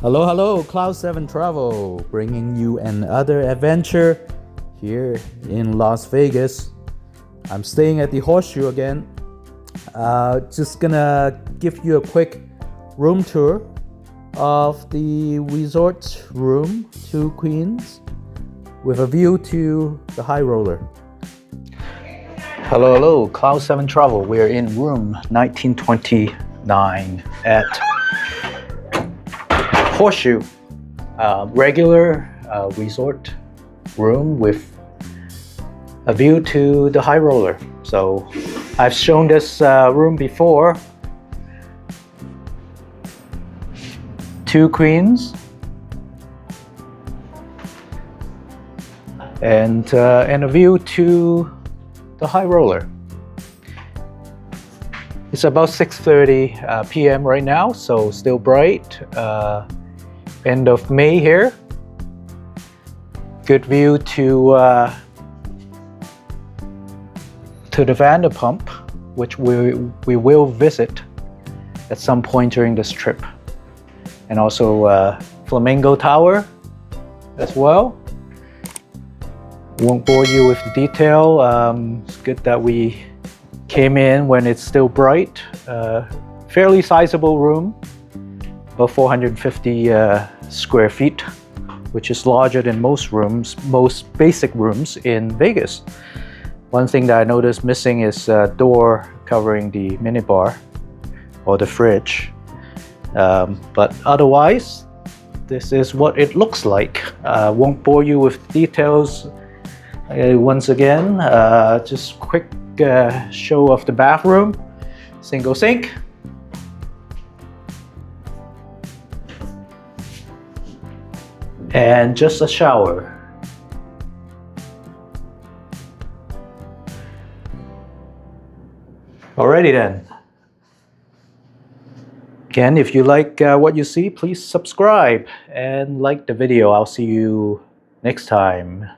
Hello, hello, Cloud7 Travel, bringing you another adventure here in Las Vegas. I'm staying at the Horseshoe again. Just gonna give you a quick room tour of the resort room, 2 queens, with a view to the High Roller. Hello, hello, Cloud7 Travel. We're in room 1929 at Horseshoe, regular resort room with a view to the High Roller. So I've shown this room before. 2 queens and a view to the High Roller. It's about 6:30 p.m. right now, so still bright. End of May here. Good view to the Vanderpump, which we will visit at some point during this trip, and also Flamingo Tower as well. Won't bore you with the detail. It's good that we came in when it's still bright. Fairly sizable room, about 450 square feet, which is larger than most basic rooms in Vegas. One thing that I noticed missing is a door covering the minibar or the fridge. But otherwise, this is what it looks like. Won't bore you with details. Once again, just quick show of the bathroom. Single sink. And just a shower. Alrighty then. Again, if you like what you see, please subscribe and like the video. I'll see you next time.